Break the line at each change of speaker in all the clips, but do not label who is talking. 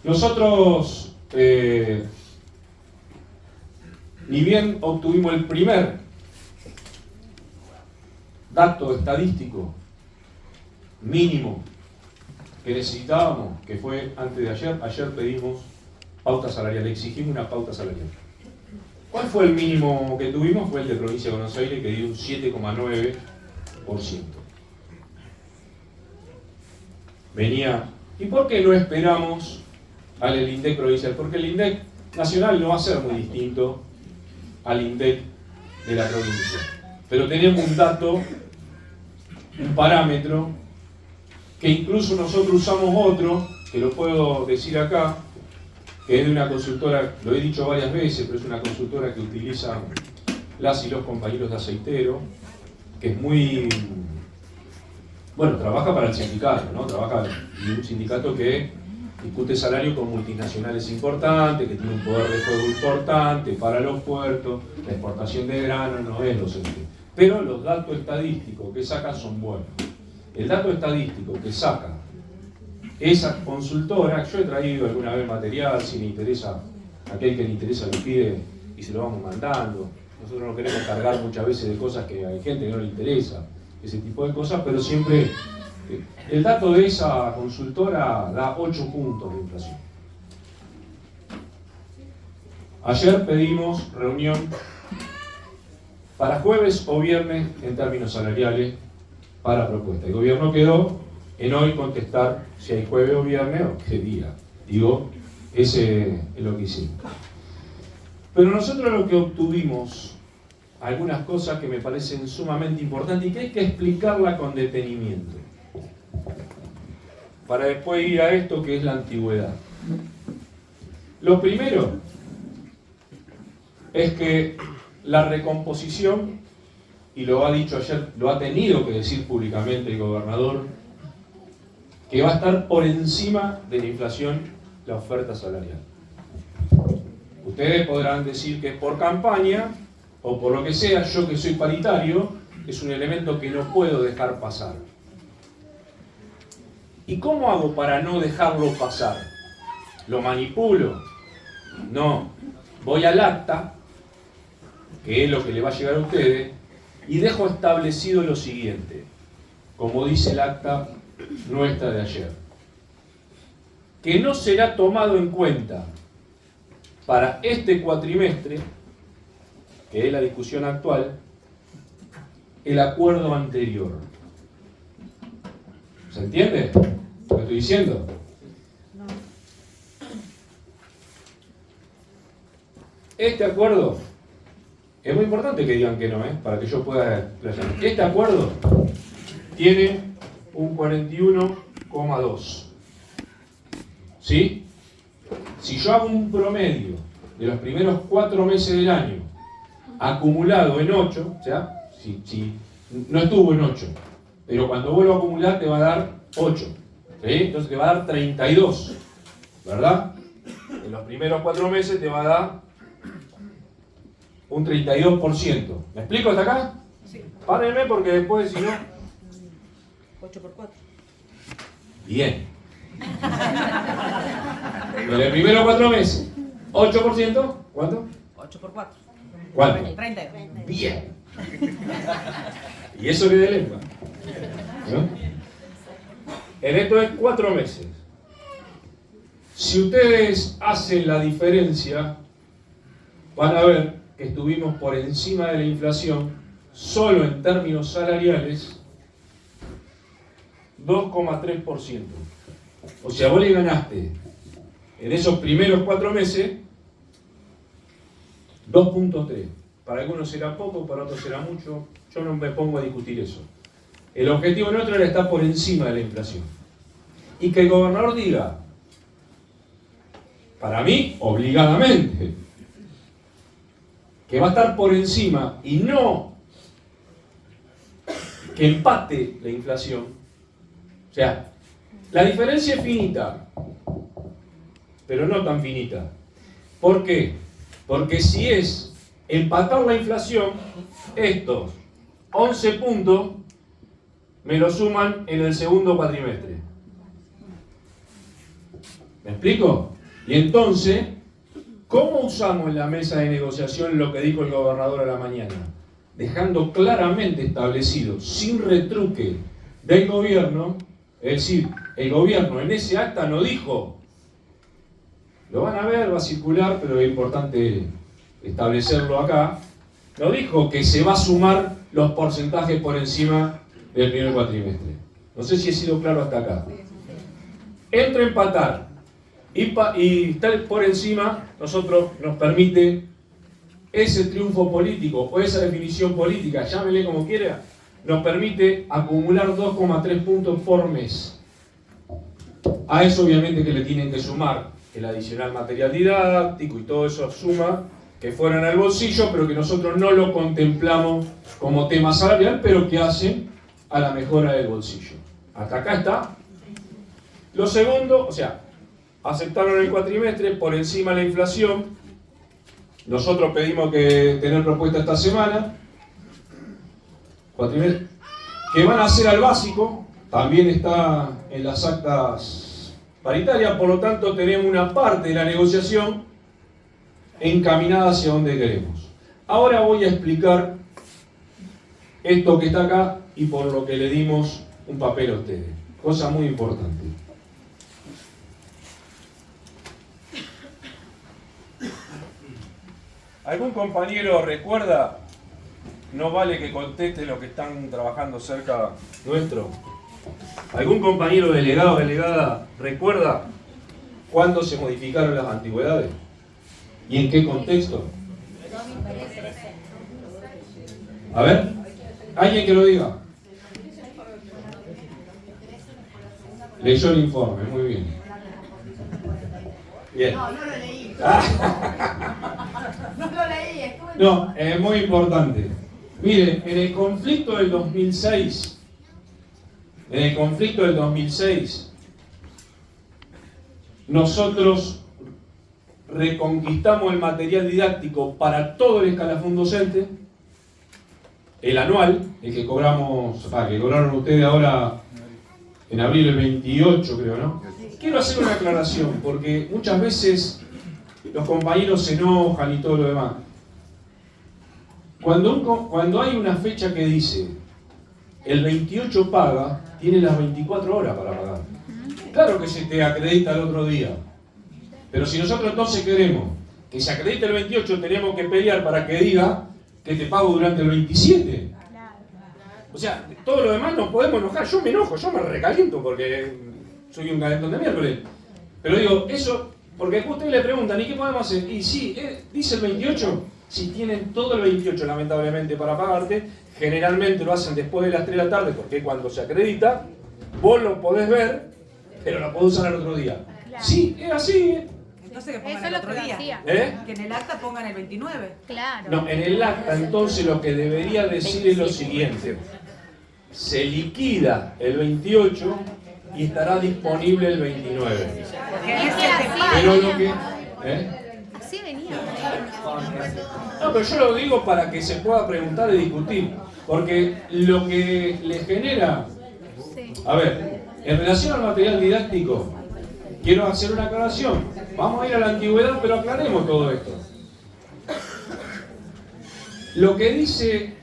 Nosotros, ni bien obtuvimos el primer dato estadístico mínimo que necesitábamos, que fue antes de ayer pedimos pauta salarial, exigimos una pauta salarial. ¿Cuál fue el mínimo que tuvimos? Fue el de Provincia de Buenos Aires, que dio un 7,9%. Venía. ¿Y por qué no esperamos al INDEC provincial? Porque el INDEC nacional no va a ser muy distinto al INDEC de la provincia. Pero tenemos un dato, un parámetro, que incluso nosotros usamos otro, que lo puedo decir acá, que es de una consultora, lo he dicho varias veces, pero es una consultora que utilizan las y los compañeros de aceitero, que es muy... Bueno, trabaja para el sindicato, ¿no? Trabaja en un sindicato que discute salario con multinacionales importantes, que tiene un poder de fuego importante para los puertos, la exportación de grano no es docente. Pero los datos estadísticos que sacan son buenos. El dato estadístico que saca esa consultora, yo he traído alguna vez material, si le interesa, aquel que le interesa lo pide y se lo vamos mandando. Nosotros no queremos cargar muchas veces de cosas que hay gente que no le interesa, ese tipo de cosas, pero siempre el dato de esa consultora da 8 puntos de inflación. Ayer pedimos reunión para jueves o viernes en términos salariales para propuesta. El gobierno quedó en hoy contestar si hay jueves o viernes o qué día. Digo, ese es lo que hicimos. Pero nosotros lo que obtuvimos, algunas cosas que me parecen sumamente importantes y que hay que explicarla con detenimiento, para después ir a esto que es la antigüedad. Lo primero es que la recomposición, y lo ha dicho ayer, lo ha tenido que decir públicamente el gobernador, que va a estar por encima de la inflación la oferta salarial. Ustedes podrán decir que es por campaña o por lo que sea, yo que soy paritario, es un elemento que no puedo dejar pasar. ¿Y cómo hago para no dejarlo pasar? ¿Lo manipulo? No. Voy al acta, que es lo que le va a llegar a ustedes, y dejo establecido lo siguiente, como dice el acta nuestra de ayer, que no será tomado en cuenta para este cuatrimestre, que es la discusión actual, el acuerdo anterior. ¿Se entiende lo que estoy diciendo?
No.
Este acuerdo, es muy importante que digan que no, para que yo pueda explayar. Este acuerdo tiene un 41,2. ¿Sí? Si yo hago un promedio de los primeros 4 meses del año, acumulado en 8, o sea, si no estuvo en 8, pero cuando vuelvo a acumular te va a dar 8, ¿sí? Entonces te va a dar 32, ¿verdad? En los primeros 4 meses te va a dar un 32%. ¿Me explico hasta acá?
Sí.
Párenme porque después, si no...
8 por 4.
Bien. En los primeros 4 meses, 8%, ¿cuánto?
8 por 4.
¿Cuánto?
30.
Bien. Y eso que de lengua, ¿no? En esto es 4 meses. Si ustedes hacen la diferencia, van a ver que estuvimos por encima de la inflación, solo en términos salariales, 2,3%. O sea, vos le ganaste en esos primeros 4 meses 2,3. Para algunos será poco, para otros será mucho. Yo no me pongo a discutir eso. El objetivo nuestro era estar por encima de la inflación. Y que el gobernador diga, para mí, obligadamente, que va a estar por encima y no que empate la inflación. O sea, la diferencia es finita, pero no tan finita. ¿Por qué? Porque si es empatar la inflación, estos 11 puntos me lo suman en el segundo cuatrimestre. ¿Me explico? Y entonces, ¿cómo usamos en la mesa de negociación lo que dijo el gobernador a la mañana? Dejando claramente establecido, sin retruque del gobierno, es decir, el gobierno en ese acta no dijo, lo van a ver, va a circular, pero es importante establecerlo acá, no dijo que se va a sumar los porcentajes por encima del primer cuatrimestre. No sé si he sido claro hasta acá. Entre empatar y estar por encima, nosotros nos permite ese triunfo político o esa definición política, llámele como quiera, nos permite acumular 2,3 puntos por mes. A eso obviamente que le tienen que sumar el adicional material didáctico y todo eso suma que fueran al bolsillo, pero que nosotros no lo contemplamos como tema salarial, pero que hacen a la mejora del bolsillo. Hasta acá está. Lo segundo, o sea, aceptaron el cuatrimestre por encima de la inflación. Nosotros pedimos que tener propuesta esta semana. Cuatrimestre, que van a hacer al básico, también está en las actas paritarias, por lo tanto tenemos una parte de la negociación encaminada hacia donde queremos. Ahora voy a explicar esto que está acá y por lo que le dimos un papel a ustedes. Cosa muy importante. ¿Algún compañero recuerda? No vale que conteste los que están trabajando cerca nuestro. ¿Algún compañero delegado o delegada recuerda cuándo se modificaron las antigüedades? ¿Y en qué contexto? A ver, alguien que lo diga. Leyó el informe, muy bien. Bien.
No, no lo leí. No lo leí, estuve en...
No, es muy importante. Miren, en el conflicto del 2006, nosotros reconquistamos el material didáctico para todo el escalafón docente, el anual, el que cobramos, que cobraron ustedes ahora en abril el 28, creo, ¿no? Quiero hacer una aclaración, porque muchas veces los compañeros se enojan y todo lo demás. Cuando hay una fecha que dice el 28 paga, tiene las 24 horas para pagar. Claro que se te acredita el otro día. Pero si nosotros entonces queremos que se acredite el 28, tenemos que pelear para que diga que te pago durante el 27. O sea, todo lo demás nos podemos enojar. Yo me enojo, yo me recaliento porque soy un calentón de miércoles. Pero digo, eso, porque ustedes le preguntan, ¿y qué podemos hacer? Y sí, dice el 28. Si tienen todo el 28 lamentablemente para pagarte, generalmente lo hacen después de las 3 de la tarde porque es cuando se acredita, vos lo podés ver, pero lo podés usar al otro día.
Claro.
Sí, es así.
Entonces que pongan
Eso
el
es lo
otro
que
día.
hacía.
Que en el acta pongan el 29.
Claro.
No, en el acta entonces lo que debería decir es lo siguiente. Se liquida el 28 y estará disponible el 29.
Porque
Es
ahí
que
se te
así
paga.
Pero
venía.
lo que...
Así venía.
No, pero yo lo digo para que se pueda preguntar y discutir. Porque lo que le genera...
Sí.
A ver, en relación al material didáctico, quiero hacer una aclaración. Vamos a ir a la antigüedad, pero aclaremos todo esto. Lo que dice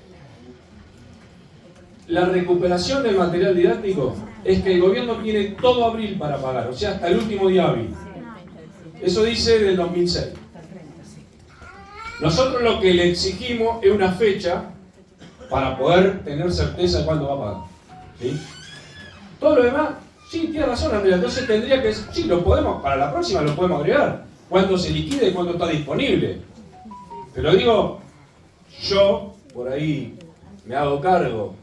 la recuperación del material didáctico es que el gobierno tiene todo abril para pagar, o sea, hasta el último día hábil. Eso dice del 2006. Nosotros lo que le exigimos es una fecha para poder tener certeza de cuándo va a pagar. ¿Sí? Todo lo demás, sí, tiene razón Andrea, entonces tendría que, sí, lo podemos, para la próxima lo podemos agregar, cuándo se liquide y cuándo está disponible. Pero digo, yo por ahí me hago cargo,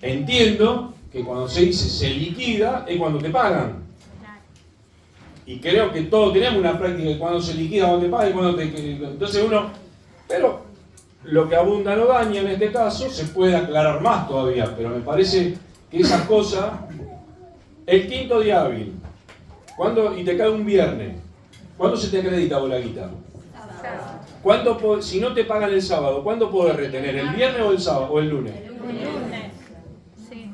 entiendo que cuando se dice se liquida es cuando te pagan. Y creo que todos tenemos una práctica de cuando se liquida, cuando te pagan y cuando te... Entonces uno... Pero lo que abunda no daña en este caso, se puede aclarar más todavía, pero me parece que esas cosas... El quinto día hábil, ¿cuándo? Y te cae un viernes, ¿cuándo se te acredita vos la guita? ¿Cuándo, si no te pagan el sábado, ¿cuándo podés retener? ¿El viernes o el sábado o el lunes?
El lunes. Sí.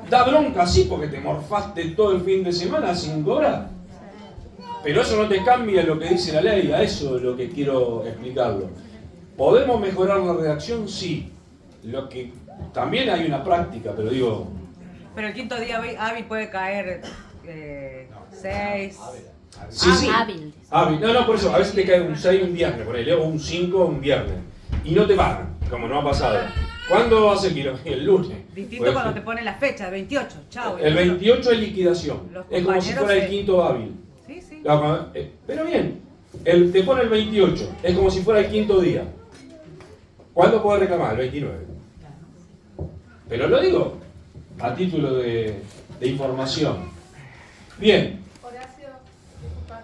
Da bronca, sí, porque te morfaste todo el fin de semana sin cobrar. Pero eso no te cambia lo que dice la ley, a eso es lo que quiero explicarlo. ¿Podemos mejorar la redacción? Sí. Lo que también hay una práctica, pero digo...
Pero el quinto día hábil puede caer 6.
Sí, sí.
Hábil.
Hábil. No, por eso, a veces te cae un 6 un viernes, ponele, o un 5 un viernes. Y no te pagan, como no ha pasado. ¿Cuándo hace el El lunes.
Distinto
Pues,
cuando te ponen la fecha, el 28. Chao.
el 28 es liquidación.
Los
Es como si
compañeros
fuera el
se-
quinto hábil.
Sí, sí.
Pero bien, te pone el 28, es como si fuera el quinto día. ¿Cuándo podés reclamar? El 29. Pero lo digo a título de información. Bien.
Horacio, disculpa.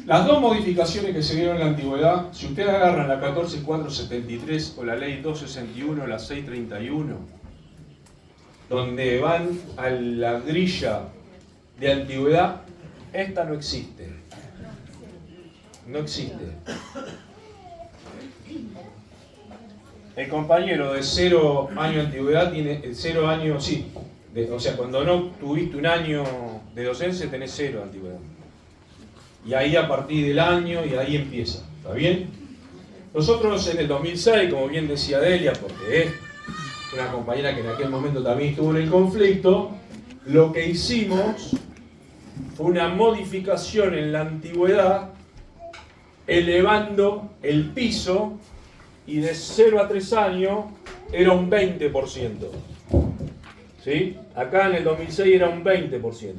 Las dos modificaciones que se dieron en la antigüedad, si ustedes agarran la 14473 o la ley 261, la 631, donde van a la grilla de antigüedad, esta no existe. No existe. El compañero de 0 años de antigüedad tiene 0 años, sí. O sea, cuando no tuviste un año de docencia tenés 0 de antigüedad. Y ahí a partir del año, y ahí empieza. ¿Está bien? Nosotros en el 2006, como bien decía Delia, porque es una compañera que en aquel momento también estuvo en el conflicto, lo que hicimos fue una modificación en la antigüedad, elevando el piso, y de 0 a 3 años era un 20%. ¿Sí? Acá en el 2006 era un 20%.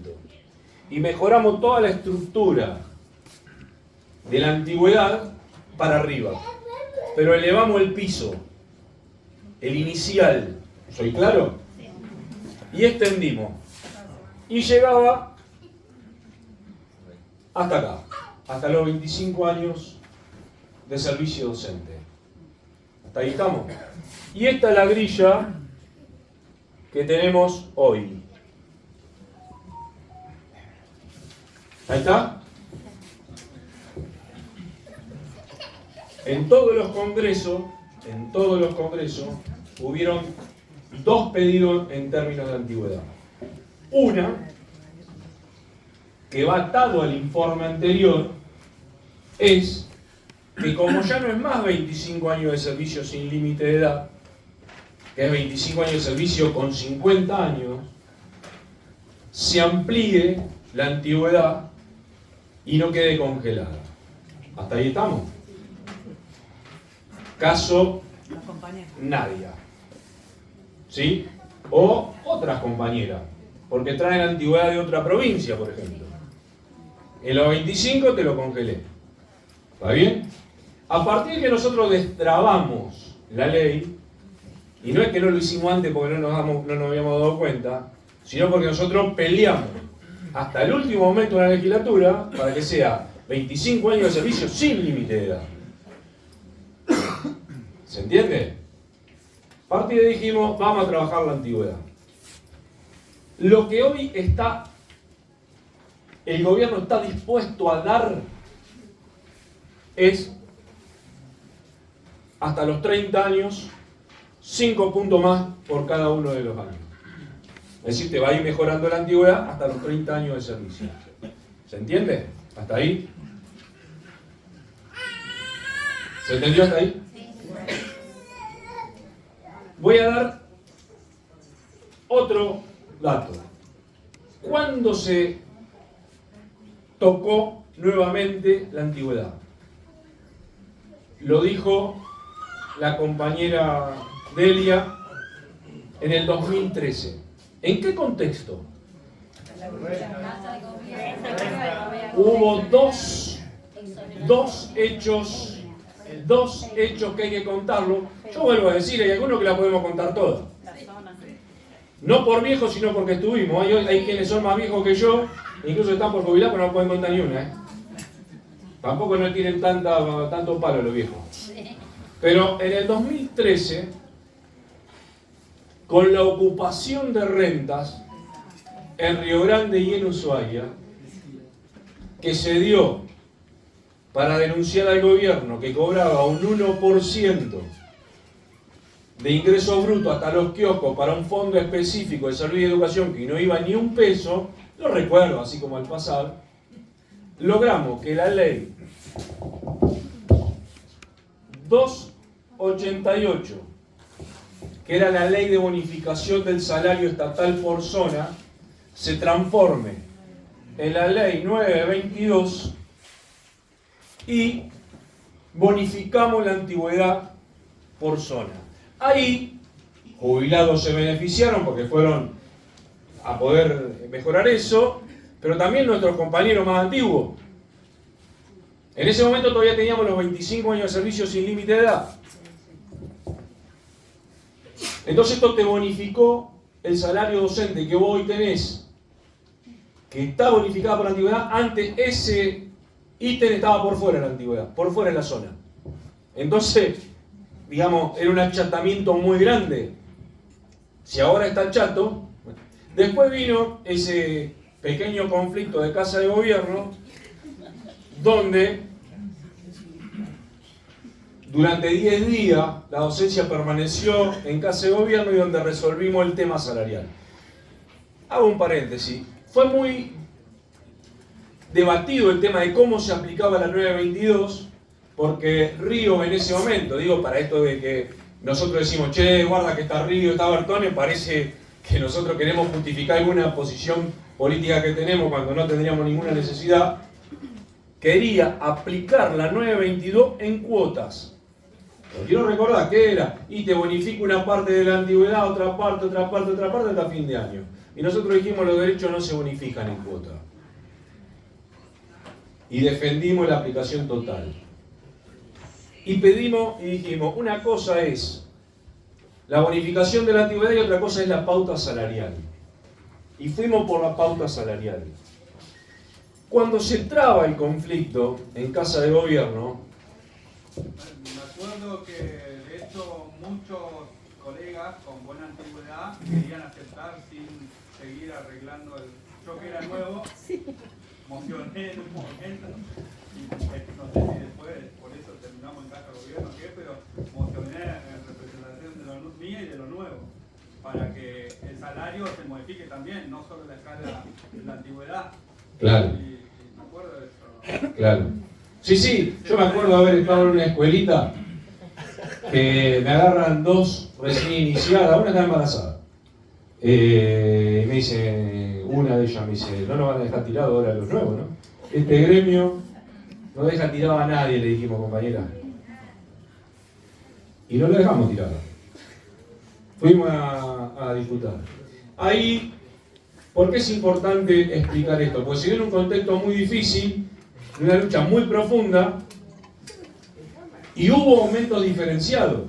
Y mejoramos toda la estructura de la antigüedad para arriba. Pero elevamos el piso, el inicial. ¿Soy claro? Y extendimos. Y llegaba hasta acá, hasta los 25 años de servicio docente. Hasta ahí estamos. Y esta es la grilla que tenemos hoy. ¿Ahí está? En todos los congresos, hubieron dos pedidos en términos de antigüedad. Una, que va atado al informe anterior, es que como ya no es más 25 años de servicio sin límite de edad, que es 25 años de servicio con 50 años, se amplíe la antigüedad y no quede congelada. ¿Hasta ahí estamos? Caso
Los compañeros.
Nadia. ¿Sí? O otras compañeras, porque traen antigüedad de otra provincia, por ejemplo. En los 25 te lo congelé. ¿Está bien? A partir de que nosotros destrabamos la ley, y no es que no lo hicimos antes porque no nos habíamos dado cuenta, sino porque nosotros peleamos hasta el último momento de la legislatura para que sea 25 años de servicio sin límite de edad. ¿Se entiende? A partir de ahí dijimos, vamos a trabajar la antigüedad. Lo que hoy el gobierno está dispuesto a dar es hasta los 30 años, 5 puntos más por cada uno de los años. Es decir, te va a ir mejorando la antigüedad hasta los 30 años de servicio. ¿Se entiende? ¿Hasta ahí? ¿Se entendió hasta ahí? Voy a dar otro dato. ¿Cuándo se tocó nuevamente la antigüedad? Lo dijo la compañera Delia en el 2013. ¿En qué contexto? Hubo dos hechos que hay que contarlo. Yo vuelvo a decir, hay algunos que la podemos contar todas. No por viejos, sino porque estuvimos. Hay quienes son más viejos que yo, incluso están por jubilar, pero no pueden contar ni una. Tampoco no tienen tanto palo los viejos. Pero en el 2013, con la ocupación de rentas en Río Grande y en Ushuaia, que se dio para denunciar al gobierno que cobraba un 1% de ingreso bruto hasta los kioscos para un fondo específico de salud y educación que no iba ni un peso, lo recuerdo así como al pasar, logramos que la ley 288, que era la ley de bonificación del salario estatal por zona, se transforme en la ley 922 y bonificamos la antigüedad por zona. Ahí, jubilados se beneficiaron porque fueron a poder mejorar eso, pero también nuestros compañeros más antiguos. En ese momento todavía teníamos los 25 años de servicio sin límite de edad. Entonces esto te bonificó el salario docente que vos hoy tenés, que está bonificado por la antigüedad. Antes ese ítem estaba por fuera de la antigüedad, por fuera de la zona. Entonces, digamos, era un achatamiento muy grande. Si ahora está chato, bueno. Después vino ese pequeño conflicto de Casa de Gobierno, donde durante 10 días la docencia permaneció en Casa de Gobierno y donde resolvimos el tema salarial. Hago un paréntesis. Fue muy debatido el tema de cómo se aplicaba la 922, porque Río en ese momento, digo, para esto de que nosotros decimos, che, guarda que está Río, está Bertone, parece que nosotros queremos justificar alguna posición política que tenemos cuando no tendríamos ninguna necesidad. Quería aplicar la 922 en cuotas. Pero quiero recordar que era, y te bonifico una parte de la antigüedad, otra parte, hasta fin de año. Y nosotros dijimos, los derechos no se bonifican en cuota. Y defendimos la aplicación total. Y pedimos, y dijimos, una cosa es la bonificación de la antigüedad y otra cosa es la pauta salarial. Y fuimos por la pauta salarial. Cuando se traba el conflicto en Casa de Gobierno,
me acuerdo que de hecho muchos colegas con buena antigüedad querían aceptar sin seguir arreglando el... Yo que era nuevo, mocioné en un momento, y no sé si después por eso terminamos en Casa de Gobierno, ¿qué? Pero mocioné en representación de lo mía y de lo nuevo, para que el salario se modifique también, no solo la escala de la antigüedad.
claro.
Y me acuerdo de eso.
Claro. Sí, yo me acuerdo de haber estado en una escuelita que me agarran dos recién iniciadas, una está embarazada. Me dice, una de ellas me dice, no nos van a dejar tirado ahora los nuevos, ¿no? Este gremio no deja tirado a nadie, le dijimos, compañera. Y no lo dejamos tirado. Fuimos a disfrutar. Ahí, ¿por qué es importante explicar esto? Porque se dio en un contexto muy difícil, una lucha muy profunda, y hubo aumentos diferenciados.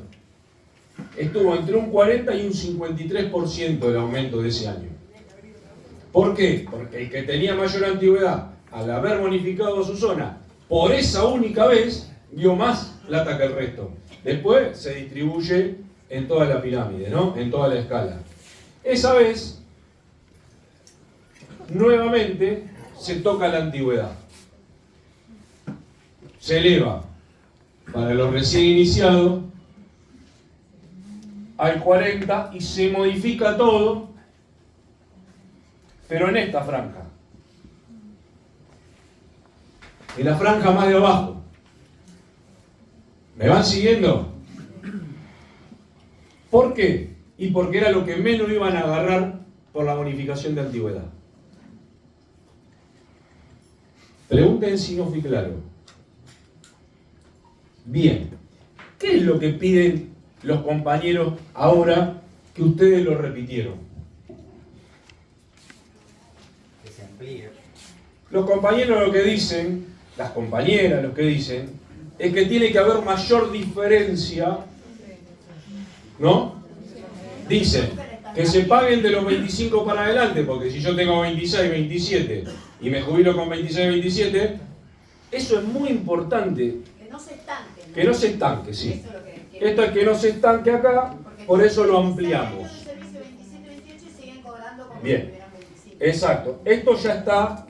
Estuvo entre un 40 y un 53% el aumento de ese año. ¿Por qué? Porque el que tenía mayor antigüedad, al haber bonificado su zona, por esa única vez, dio más plata que el resto. Después se distribuye en toda la pirámide, ¿no? En toda la escala. Esa vez, nuevamente, se toca la antigüedad. Se eleva para los recién iniciados al 40 y se modifica todo, pero en esta franja. En la franja más de abajo. ¿Me van siguiendo? ¿Por qué? Y porque era lo que menos iban a agarrar por la bonificación de antigüedad. Pregunten si no fui claro. Bien, ¿qué es lo que piden los compañeros ahora que ustedes lo repitieron?
Que se amplíe.
Los compañeros lo que dicen, las compañeras lo que dicen, es que tiene que haber mayor diferencia, ¿no? Dicen que se paguen de los 25 para adelante, porque si yo tengo 26, 27 y me jubilo con 26, 27, eso es muy importante.
Que no se estanque, ¿no?
Que no se estanque, sí.
Eso es lo que
Esto es que no se estanque acá, por eso lo ampliamos.
servicio 27, 28 y siguen cobrando como
Bien.
si tuvieran 25.
Exacto. Esto ya está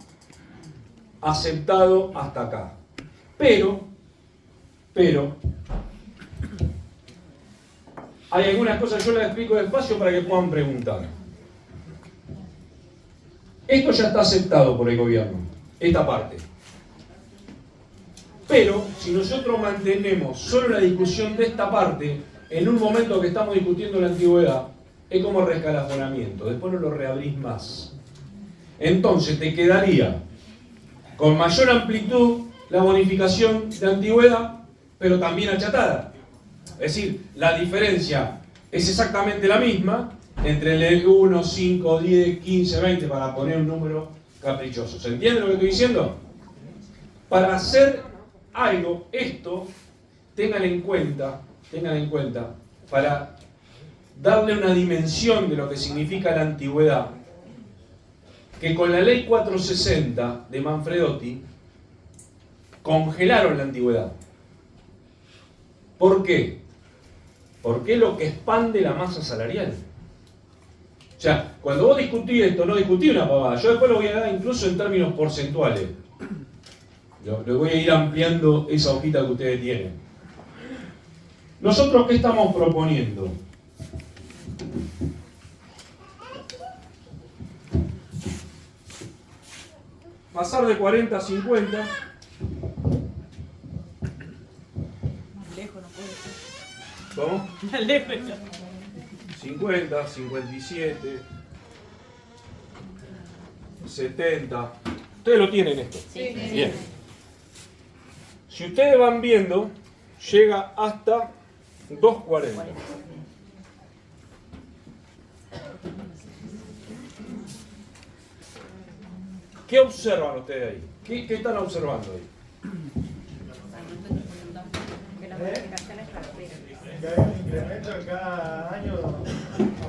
aceptado hasta acá. Pero, hay algunas cosas, yo las explico despacio para que puedan preguntar. Esto ya está aceptado por el gobierno, esta parte. Pero si nosotros mantenemos solo la discusión de esta parte, en un momento que estamos discutiendo la antigüedad, es como rescalafonamiento, después no lo reabrís más. Entonces te quedaría con mayor amplitud la bonificación de antigüedad, pero también achatada. Es decir, la diferencia es exactamente la misma entre el 1, 5, 10, 15, 20, para poner un número caprichoso. ¿Se entiende lo que estoy diciendo? Para hacer algo, esto, tengan en cuenta, para darle una dimensión de lo que significa la antigüedad, que con la ley 460 de Manfredotti congelaron la antigüedad. ¿Por qué? Porque es lo que expande la masa salarial. O sea, cuando vos discutís esto, no discutís una pavada. Yo después lo voy a dar incluso en términos porcentuales. Le voy a ir ampliando esa hojita que ustedes tienen. ¿Nosotros qué estamos proponiendo? Pasar de 40 a 50.
Más lejos no puede ser.
¿Cómo?
Más lejos.
50, 57, 70. Ustedes lo tienen esto.
Sí.
Bien. Si ustedes van viendo, llega hasta 240. ¿Qué observan ustedes ahí? ¿Qué están observando ahí?
Que las bonificaciones respiren.
Que hay un incremento cada año,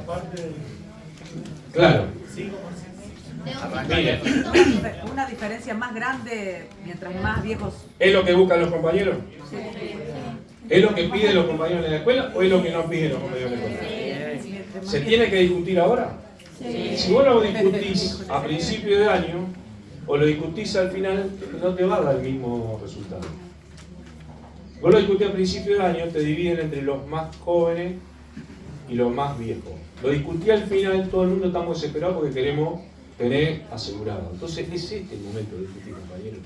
aparte del
Claro.
5%.
Miren,
Una diferencia más grande mientras más viejos.
¿es lo que buscan los compañeros?
Sí.
¿Es lo que piden los compañeros en la escuela o es lo que no piden los compañeros en la escuela? ¿Se tiene que discutir ahora? Si vos lo discutís a principio de año o lo discutís al final, no te va a dar el mismo resultado. Vos lo discutís a principio de año, te dividen entre los más jóvenes y los más viejos. Lo discutí al final, todo el mundo estamos desesperados porque queremos tener asegurado. Entonces es este el momento de discutir, compañeros.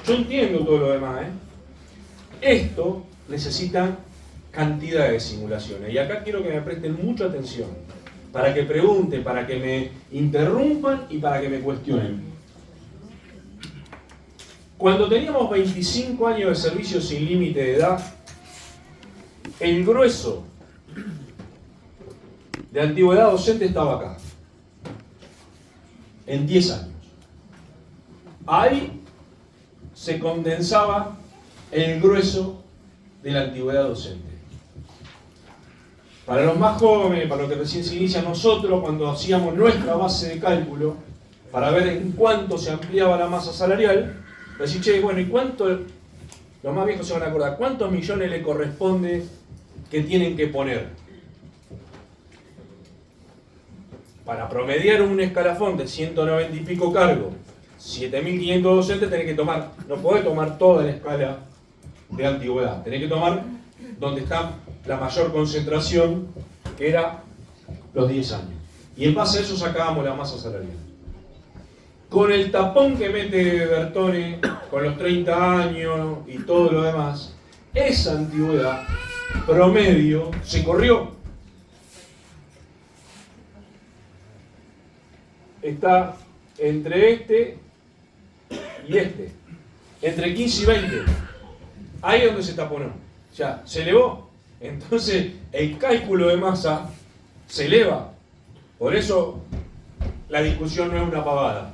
Yo entiendo todo lo demás, ¿eh? Esto necesita cantidad de simulaciones. Y acá quiero que me presten mucha atención. Para que pregunten, para que me interrumpan y para que me cuestionen. Cuando teníamos 25 años de servicio sin límite de edad, el grueso de antigüedad docente estaba acá. En 10 años. Ahí se condensaba el grueso de la antigüedad docente. Para los más jóvenes, para los que recién se inician, nosotros cuando hacíamos nuestra base de cálculo para ver en cuánto se ampliaba la masa salarial, decís, che, bueno, ¿y cuánto? Los más viejos se van a acordar, ¿cuántos millones le corresponde que tienen que poner? Para promediar un escalafón de 190 y pico cargos, 7.500 docentes, tenés que tomar, no podés tomar toda la escala de antigüedad, tenés que tomar donde está la mayor concentración, que era los 10 años. Y en base a eso sacábamos la masa salarial. Con el tapón que mete Bertone, con los 30 años y todo lo demás, esa antigüedad promedio se corrió. Está entre este y este. Entre 15 y 20. Ahí es donde se taponó. O sea, se elevó. Entonces, el cálculo de masa se eleva. Por eso, la discusión no es una pavada.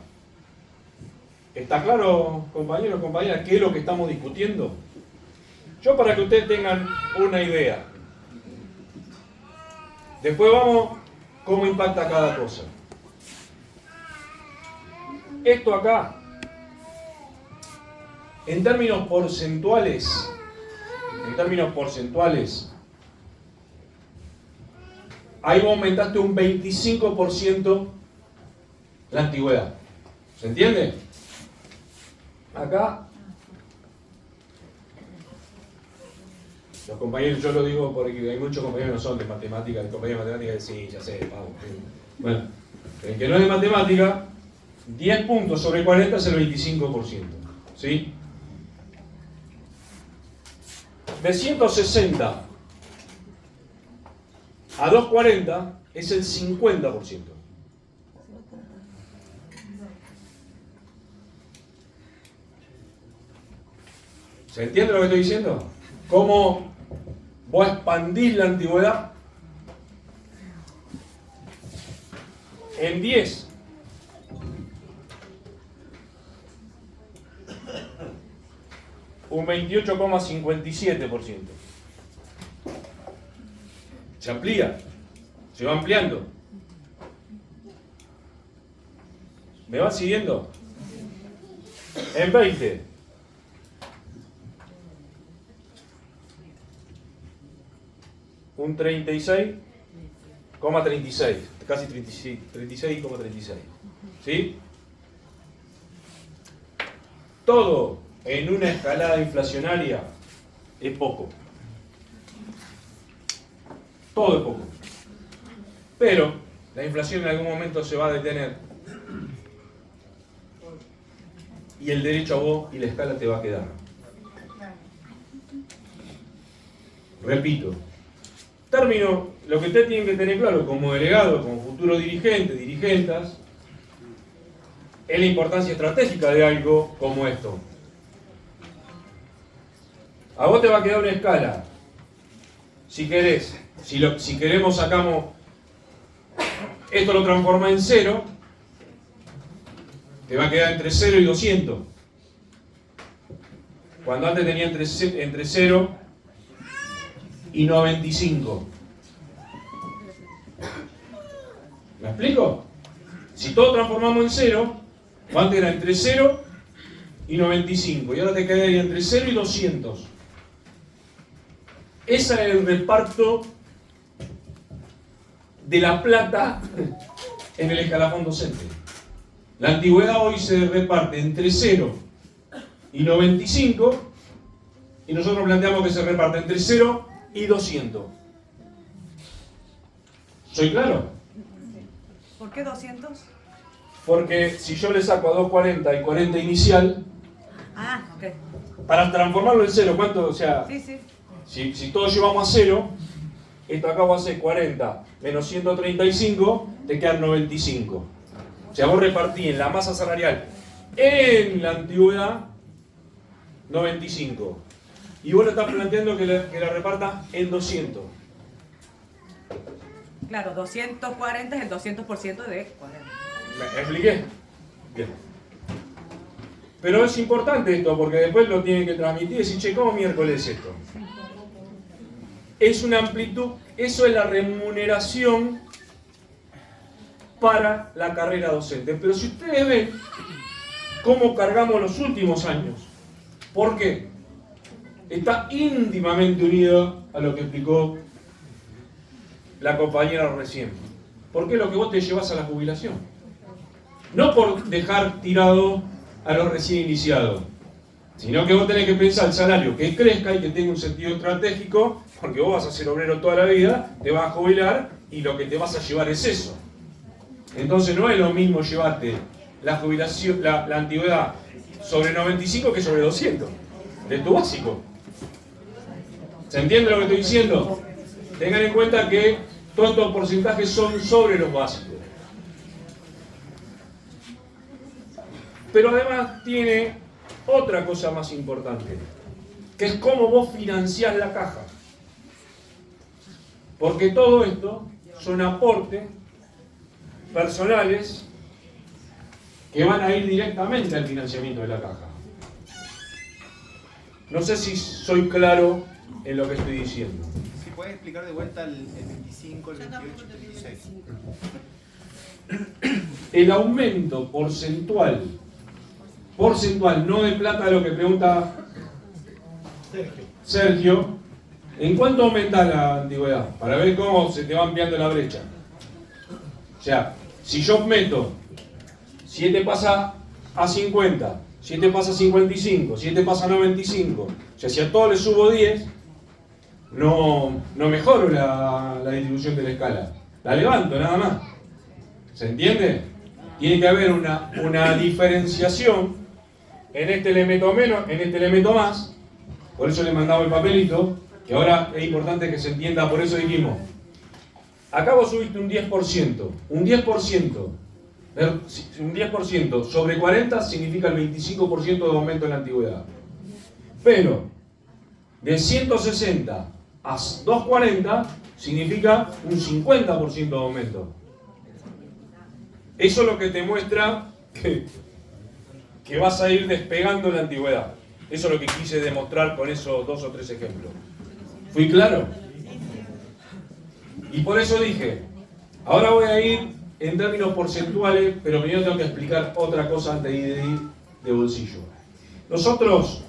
¿Está claro, compañeros, compañeras, qué es lo que estamos discutiendo? Yo, para que ustedes tengan una idea. Después vamos, cómo impacta cada cosa. Esto acá, en términos porcentuales, ahí vos aumentaste un 25% la antigüedad. ¿Se entiende? Acá, los compañeros, yo lo digo porque hay muchos compañeros que no son de matemáticas, el compañero de matemáticas dice, sí, ya sé, vamos. Bueno, el que no es de matemática, 10 puntos sobre 40 es el 25%. ¿Sí? de 160 a 240 es el 50%. ¿Se entiende lo que estoy diciendo? ¿Cómo vos expandís la antigüedad? En 10. Un 28,57%. Se amplía. Se va ampliando. ¿Me van siguiendo? En 20. Un 36,36. Casi 36,36. ¿Sí? Todo en una escalada inflacionaria es poco. Todo es poco. Pero la inflación en algún momento se va a detener. Y el derecho a vos y la escala te va a quedar. Repito. Término, lo que usted tiene que tener claro como delegado, como futuro dirigente, dirigentas, es la importancia estratégica de algo como esto. A vos te va a quedar una escala. Si querés, si queremos sacamos, esto lo transforma en 0, te va a quedar entre 0 y 200. Cuando antes tenía entre 0 y 95. ¿Me explico? Si todo transformamos en 0, antes era entre 0 y 95, y ahora te quedaría entre 0 y 200. Ese es el reparto de la plata en el escalafón docente. La antigüedad hoy se reparte entre 0 y 95, y nosotros planteamos que se reparte entre 0 y 200. ¿Soy claro?
¿Por qué 200?
Porque si yo le saco a 240 y 40 inicial,
Ah, ok.
para transformarlo en 0, ¿cuánto? O sea,
Sí, sí.
si todos llevamos a 0, esto acá va a ser 40 menos 135, te quedan 95. O sea, vos repartí en la masa salarial en la antigüedad 95. Y vos le estás planteando que la reparta en 200.
Claro, 240 es el 200% de 40.
¿Me expliqué? Bien. Pero es importante esto, porque después lo tienen que transmitir y decir, che, ¿cómo miércoles es esto? Es una amplitud, eso es la remuneración para la carrera docente. Pero si ustedes ven cómo cargamos los últimos años, ¿por qué? Está íntimamente unido a lo que explicó la compañera recién. ¿Por qué lo que vos te llevas a la jubilación? No por dejar tirado a los recién iniciados, sino que vos tenés que pensar el salario que crezca y que tenga un sentido estratégico, porque vos vas a ser obrero toda la vida, te vas a jubilar y lo que te vas a llevar es eso. Entonces no es lo mismo llevarte la jubilación, la antigüedad sobre 95 que sobre 200, de tu básico. ¿Se entiende lo que estoy diciendo? Tengan en cuenta que todos estos porcentajes son sobre los básicos. Pero además tiene otra cosa más importante, que es cómo vos financiás la caja. Porque todo esto son aportes personales que van a ir directamente al financiamiento de la caja. No sé si soy claro en lo que estoy diciendo.
Si puedes explicar de vuelta el 25, el 28, el 26.
El aumento porcentual, no de plata de lo que pregunta Sergio, ¿en cuánto aumenta la antigüedad? Para ver cómo se te va ampliando la brecha. O sea, si yo meto 7 pasa a 50, 7 pasa a 55, 7 pasa a 95, o sea, si a todos le subo 10, no mejoro la distribución de la escala, la levanto nada más. ¿Se entiende? Tiene que haber una diferenciación. En este le meto menos, en este le meto más, Por eso le mandaba el papelito, que ahora es importante que se entienda, por eso dijimos, acá vos subiste un 10%, un 10% sobre 40 significa el 25% de aumento en la antigüedad. Pero de 160 a 240 significa un 50% de aumento. Eso es lo que te muestra que vas a ir despegando en la antigüedad. Eso es lo que quise demostrar con esos 2 o 3 ejemplos. ¿Fui claro? Y por eso dije, ahora voy a ir en términos porcentuales, pero primero tengo que explicar otra cosa antes de ir de bolsillo. Nosotros,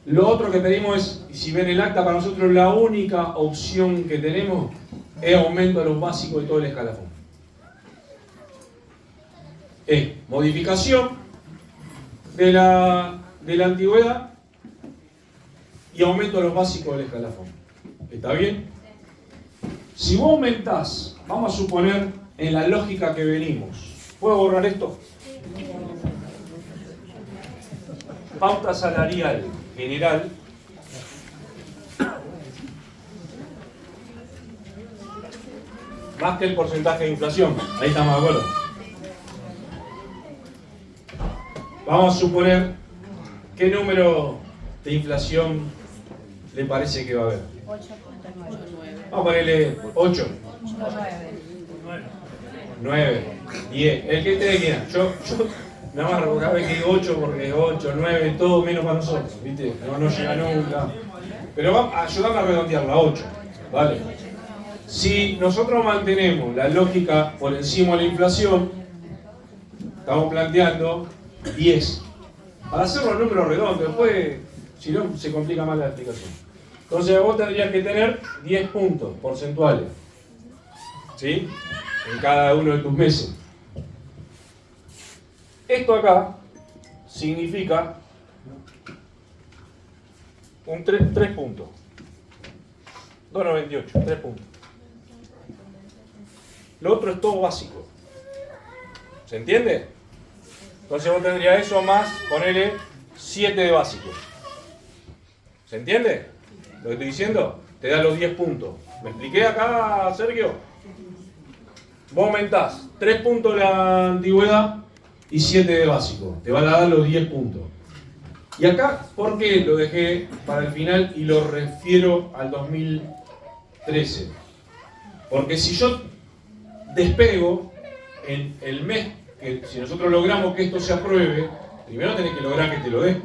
lo otro que pedimos es, si ven el acta, para nosotros la única opción que tenemos es aumento de los básicos de todo el escalafón. Es modificación de la antigüedad y aumento de los básicos del escalafón. ¿Está bien? Si vos aumentás, vamos a suponer en la lógica que venimos, ¿puedo borrar esto? Pauta salarial general más que el porcentaje de inflación. Ahí estamos de acuerdo. Vamos a suponer qué número de inflación le parece que va a haber.
8.9.
Vamos a ponerle 8, 9, 10, el que te quiera. Yo nada más cada vez que digo 8 porque es 8, 9, todo menos para nosotros, ¿viste? No llega nunca. Pero ayúdame a redondearla a 8, ¿vale? Si nosotros mantenemos la lógica por encima de la inflación, estamos planteando 10. Para hacer los números redondos, después, si no, se complica más la explicación. Entonces vos tendrías que tener 10 puntos porcentuales, ¿sí? En cada uno de tus meses. Esto acá significa un 3 puntos. 2,98, 3 puntos. Lo otro es todo básico. ¿Se entiende? Entonces vos tendrías eso más, ponele 7 de básico. ¿Se entiende lo que estoy diciendo? Te da los 10 puntos. ¿Me expliqué acá, Sergio? Vos aumentás 3 puntos de la antigüedad y 7 de básico. Te van a dar los 10 puntos. Y acá, ¿por qué lo dejé para el final y lo refiero al 2013? Porque si yo despego en el mes, que si nosotros logramos que esto se apruebe, primero tenés que lograr que te lo den.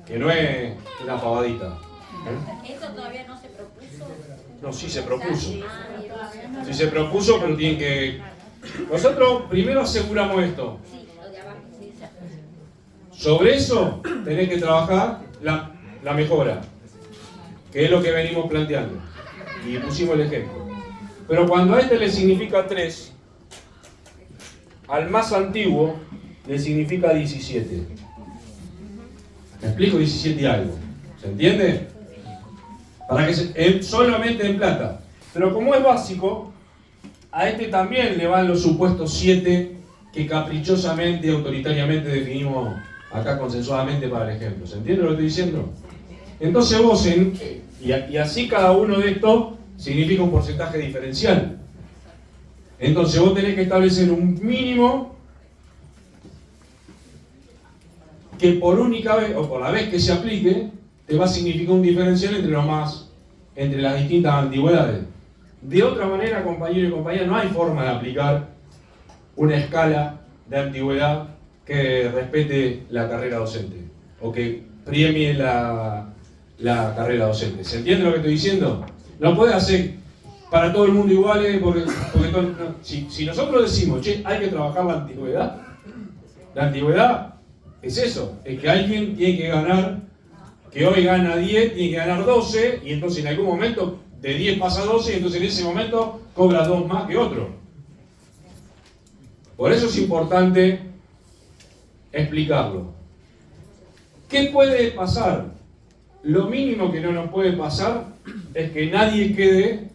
Que no es una pavadita.
¿Eso todavía no se propuso?
No, sí se propuso. Sí se propuso, pero tienen que... Nosotros primero aseguramos esto.
Sí, lo de abajo, sí.
Sobre eso tenés que trabajar la mejora, que es lo que venimos planteando. Y pusimos el ejemplo. Pero cuando a este le significa 3, al más antiguo le significa 17. ¿Me explico? 17 y algo. ¿Se entiende? Para que solamente en plata. Pero como es básico, a este también le van los supuestos 7 que caprichosamente y autoritariamente definimos acá consensuadamente para el ejemplo. ¿Se entiende lo que estoy diciendo? Entonces vos, y así cada uno de estos significa un porcentaje diferencial. Entonces vos tenés que establecer un mínimo que por única vez, o por la vez que se aplique, te va a significar un diferencial entre las distintas antigüedades. De otra manera, compañeros y compañeras, no hay forma de aplicar una escala de antigüedad que respete la carrera docente o que premie la carrera docente. ¿Se entiende lo que estoy diciendo? No puede hacer para todo el mundo iguales porque si nosotros decimos, che, hay que trabajar la antigüedad es eso, es que alguien tiene que ganar, que hoy gana 10, tiene que ganar 12 y entonces en algún momento de 10 pasa a 12 y entonces en ese momento cobra 2 más que otro. Por eso es importante explicarlo. ¿Qué puede pasar? Lo mínimo que no nos puede pasar es que nadie quede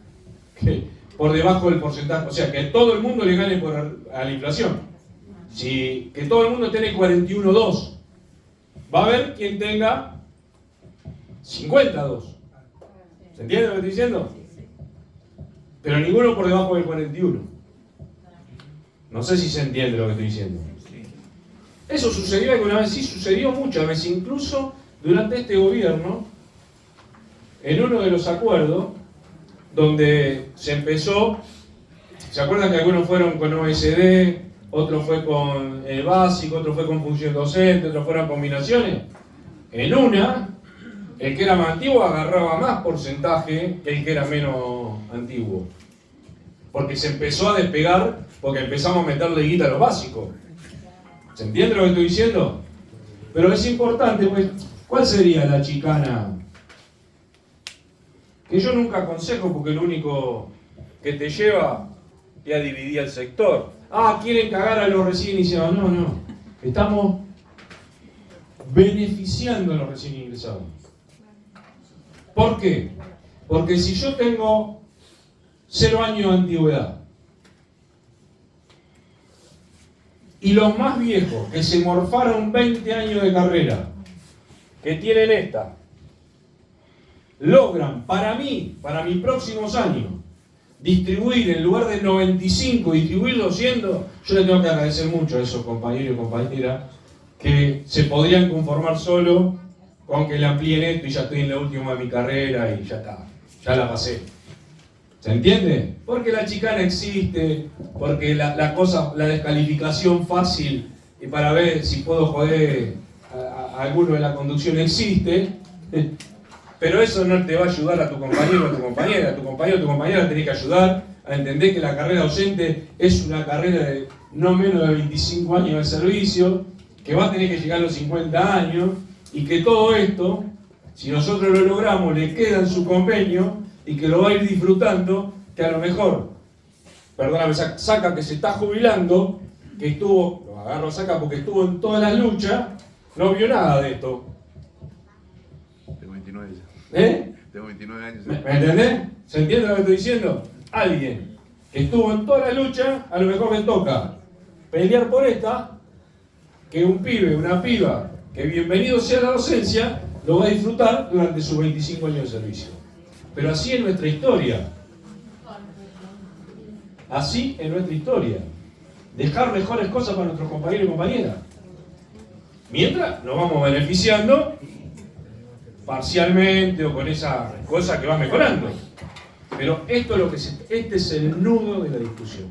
por debajo del porcentaje, o sea, que todo el mundo le gane a la inflación. Que todo el mundo tiene 41,2. va a haber quien tenga 52. ¿Se entiende lo que estoy diciendo? Pero ninguno por debajo del 41. No sé si se entiende lo que estoy diciendo. Eso sucedió alguna vez, sí, sucedió muchas veces, incluso durante este gobierno, en uno de los acuerdos, donde se empezó, ¿se acuerdan que algunos fueron con OSD, otros fue con el básico, otros fue con función docente, otros fueron combinaciones? En una, el que era más antiguo agarraba más porcentaje que el que era menos antiguo. Porque se empezó a despegar, porque empezamos a meterle guita a los básicos. ¿Se entiende lo que estoy diciendo? Pero es importante, pues, ¿cuál sería la chicana? Que yo nunca aconsejo porque lo único que te lleva es a dividir el sector. Ah, quieren cagar a los recién iniciados. No, no. Estamos beneficiando a los recién ingresados. ¿Por qué? Porque si yo tengo 0 años de antigüedad y los más viejos que se morfaron 20 años de carrera, que tienen esta, logran para mí, para mis próximos años, distribuir en lugar de 95, distribuir 200, yo le tengo que agradecer mucho a esos compañeros y compañeras que se podrían conformar solo con que le amplíen esto y ya estoy en la última de mi carrera y ya está, ya la pasé. ¿Se entiende? Porque la chicana existe, porque la descalificación fácil y para ver si puedo joder a alguno de la conducción existe, pero eso no te va a ayudar a tu compañero o a tu compañera. A tu compañero o tu compañera tenés que ayudar a entender que la carrera docente es una carrera de no menos de 25 años de servicio, que va a tener que llegar a los 50 años y que todo esto, si nosotros lo logramos, le queda en su convenio y que lo va a ir disfrutando, que a lo mejor, perdóname, Saca que se está jubilando, que estuvo, lo agarro Saca porque estuvo en todas las luchas, no vio nada de esto.
Tengo 29 ya. Tengo 29 años.
¿Me entendés? ¿Se entiende lo que estoy diciendo? Alguien que estuvo en toda la lucha, a lo mejor le toca pelear por esta, que un pibe, una piba, que bienvenido sea la docencia, lo va a disfrutar durante sus 25 años de servicio. Pero así es nuestra historia. Así es nuestra historia. Dejar mejores cosas para nuestros compañeros y compañeras. Mientras nos vamos beneficiando parcialmente o con esa cosa que va mejorando. Pero esto es lo que este es el nudo de la discusión.